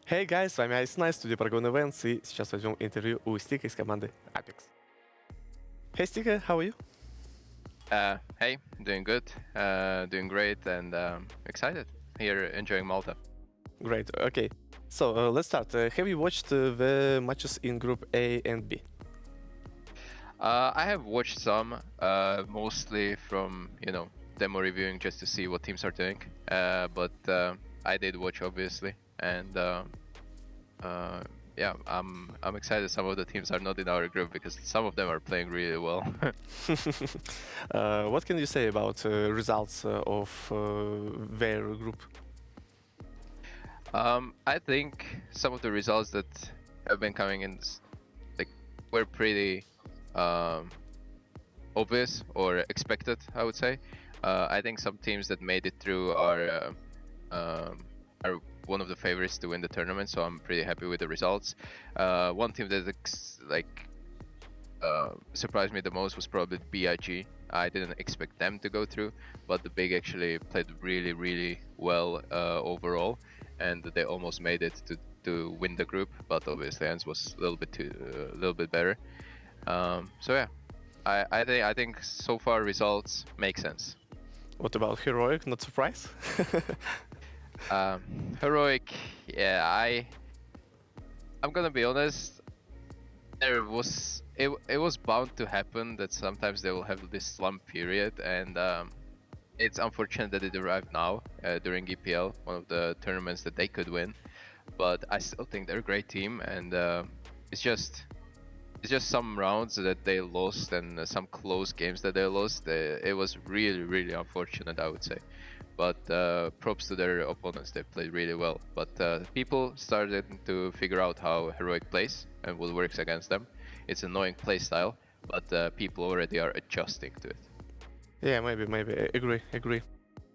Hey guys, с вами Айснай, студия Paragon Events, и сейчас возьмем интервью у Стика из команды APEKS. Hey Stika, how are you? Hey, doing good, doing great, and excited here, enjoying Malta. Great, okay. So let's start. Have you watched the matches in Group A and B? I have watched some, mostly from demo reviewing just to see what teams are doing. But I did watch obviously, and yeah, I'm excited. Some of the teams are not in our group because some of them are playing really well. What can you say about results of their group? I think some of the results that have been coming in, were pretty obvious or expected, I would say. I think some teams that made it through are one of the favorites to win the tournament, so I'm pretty happy with the results. One team that surprised me the most was probably BIG. I didn't expect them to go through, but the Big actually played really well overall, and they almost made it to win the group, but obviously Ens was a little bit better. So yeah, I think so far results make sense. What about Heroic? Not surprised? Heroic, yeah, I'm gonna be honest. It was bound to happen that sometimes they will have this slump period, and it's unfortunate that it arrived now during EPL, one of the tournaments that they could win. But I still think they're a great team, and it's just some rounds that they lost and some close games that they lost. It was really unfortunate, I would say. But props to their opponents, they played really well. But people started to figure out how Heroic plays and what works against them. It's an annoying play style, but people already are adjusting to it. Yeah, maybe. Agree.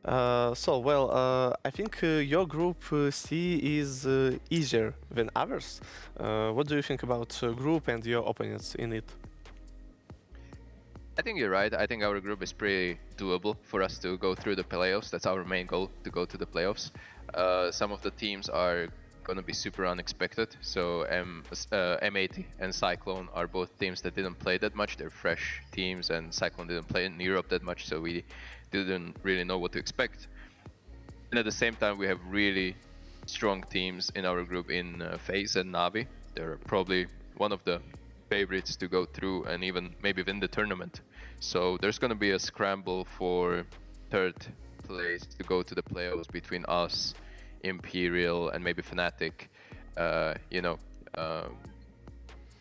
I think your group C is easier than others. What do you think about group and your opponents in it? I think you're right. I think our group is pretty doable for us to go through the playoffs. That's our main goal, to go to the playoffs. Some of the teams are going to be super unexpected. So M80 and Cyclone are both teams that didn't play that much. They're fresh teams, and Cyclone didn't play in Europe that much, so we didn't really know what to expect. And at the same time, we have really strong teams in our group in FaZe and Navi. They're probably one of the favorites to go through and even maybe win the tournament. So there's going to be a scramble for third place to go to the playoffs between us, Imperial, and maybe Fnatic.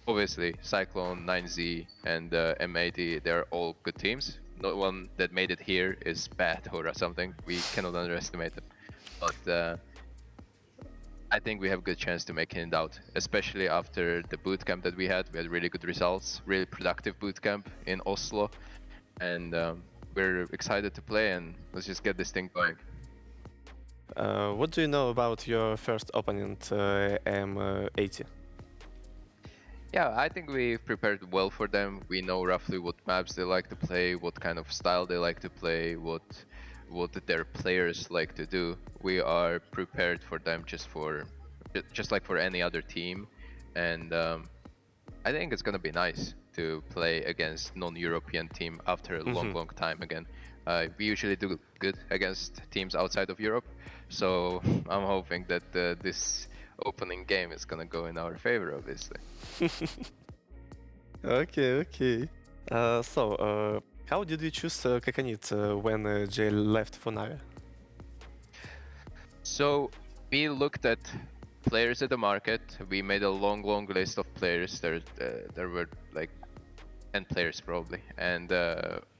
Obviously Cyclone, 9Z, and M80, they're all good teams. No one that made it here is bad or something. We cannot underestimate them. But I think we have a good chance to make it out, especially after the bootcamp that we had. We had really good results, really productive bootcamp in Oslo, and we're excited to play, and let's just get this thing going. What do you know about your first opponent, M80? Yeah, I think we've prepared well for them. We know roughly what maps they like to play, what kind of style they like to play, what their players like to do. We are prepared for them just like for any other team, and I think it's gonna be nice to play against non-European team after a long time again. We usually do good against teams outside of Europe, so I'm hoping that this opening game is gonna go in our favor, obviously. Okay. How did you choose CacaNito when Jay left for Navi? So we looked at players at the market. We made a long list of players. There were like 10 players probably, and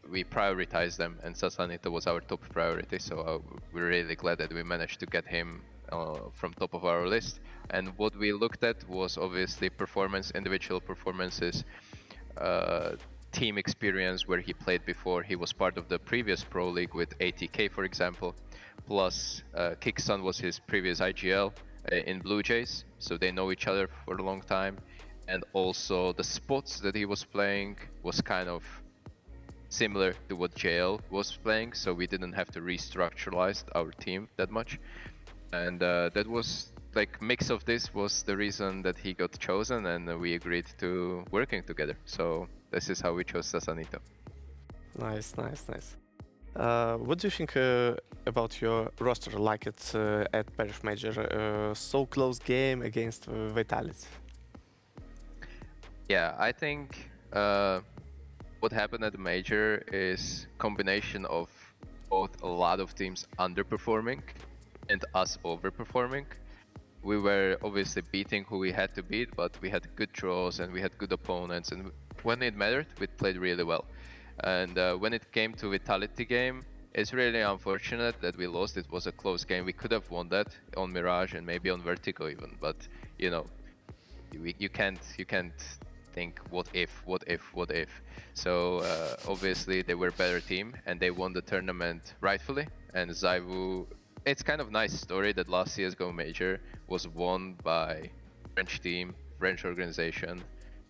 we prioritized them, and CacaNito was our top priority. So we're really glad that we managed to get him from top of our list. And what we looked at was obviously performance, individual performances, team experience where he played before. He was part of the previous pro league with ATK, for example. Plus, Kickson was his previous IGL in Blue Jays, so they know each other for a long time. And also the spots that he was playing was kind of similar to what JL was playing, so we didn't have to restructuralize our team that much. And that was like mix of this was the reason that he got chosen, and we agreed to working together. So this is how we chose CacaNito. Nice, nice, nice. What do you think about your roster, like it's at Parish Major? So close game against Vitality. Yeah, I think what happened at the major is combination of both a lot of teams underperforming and us overperforming. We were obviously beating who we had to beat, but we had good draws and we had good opponents, and when it mattered, we played really well. And when it came to Vitality game, it's really unfortunate that we lost. It was a close game. We could have won that on Mirage and maybe on Vertigo even, but you know, you can't think what if. So obviously they were a better team and they won the tournament rightfully. And Zaivu, it's kind of nice story that last CS:GO major was won by French team, French organization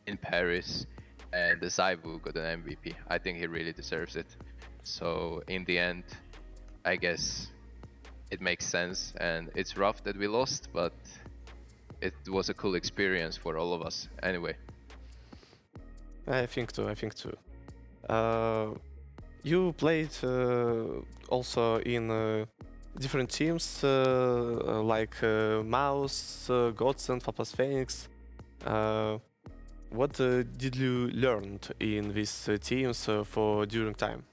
in Paris, and Zaivu got an MVP. I think he really deserves it. So in the end, I guess it makes sense, and it's rough that we lost, but it was a cool experience for all of us anyway. I think too. You played also in different teams like Mouse, Godsend, Fapas Phoenix. What did you learn in these teams for during time?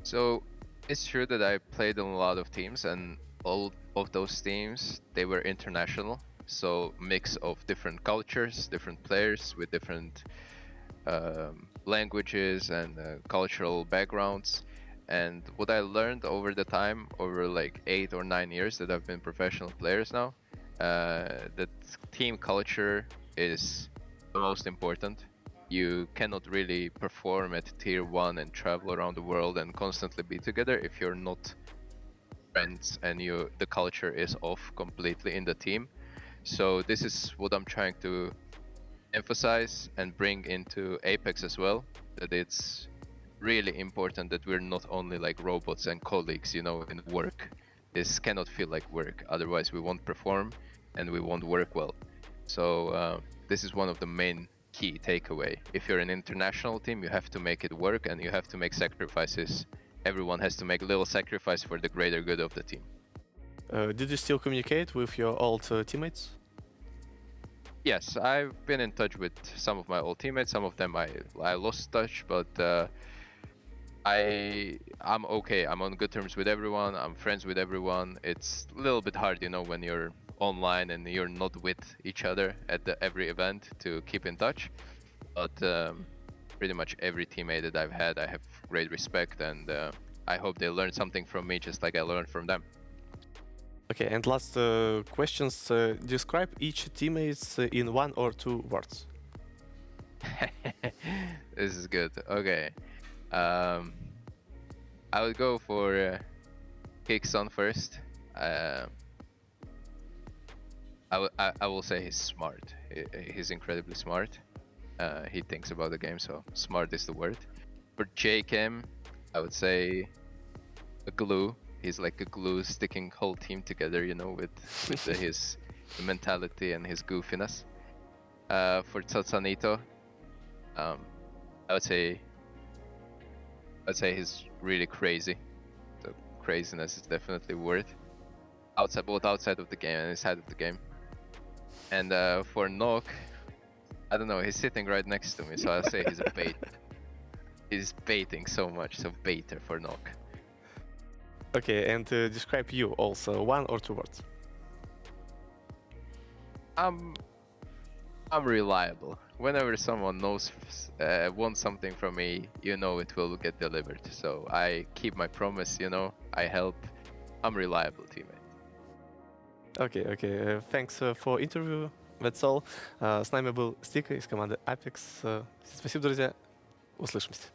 So it's true that I played on a lot of teams, and all of those teams, they were international. So mix of different cultures, different players with different languages and cultural backgrounds. And what I learned over the time, over like 8 or 9 years that I've been professional players now, that team culture is the most important. You cannot really perform at tier 1 and travel around the world and constantly be together if you're not friends and the culture is off completely in the team. So this is what I'm trying to emphasize and bring into APEKS as well, that it's really important that we're not only like robots and colleagues, you know, in work. This cannot feel like work, otherwise we won't perform and we won't work well. So this is one of the main key takeaway. If you're an international team, you have to make it work and you have to make sacrifices. Everyone has to make a little sacrifice for the greater good of the team. Did you still communicate with your old teammates? Yes, I've been in touch with some of my old teammates. Some of them I lost touch, but I'm okay. I'm on good terms with everyone. I'm friends with everyone. It's a little bit hard, you know, when you're online and you're not with each other at every event to keep in touch. But pretty much every teammate that I've had, I have great respect, and I hope they learn something from me just like I learned from them. Okay, and last questions. Describe each teammates in 1 or 2 words. This is good. Okay. I would go for Kickson first. I will say he's smart. He's incredibly smart. He thinks about the game, so smart is the word. For JKM, I would say a glue. He's like a glue sticking whole team together, you know, with his mentality and his goofiness. For CacaNito, I would say he's really crazy. The craziness is definitely worth both outside of the game and inside of the game. And for Nok, I don't know, he's sitting right next to me, so I'll say he's a bait. He's baiting so much, so baiter for Nok. Okay, and describe you also, 1 or 2 words. I'm reliable. Whenever someone wants something from me, you know it will get delivered. So I keep my promise, you know, I help. I'm reliable teammate. Okay. Thanks for interview. That's all. С нами был Стика из команды APEKS. Спасибо, друзья. Услышимся.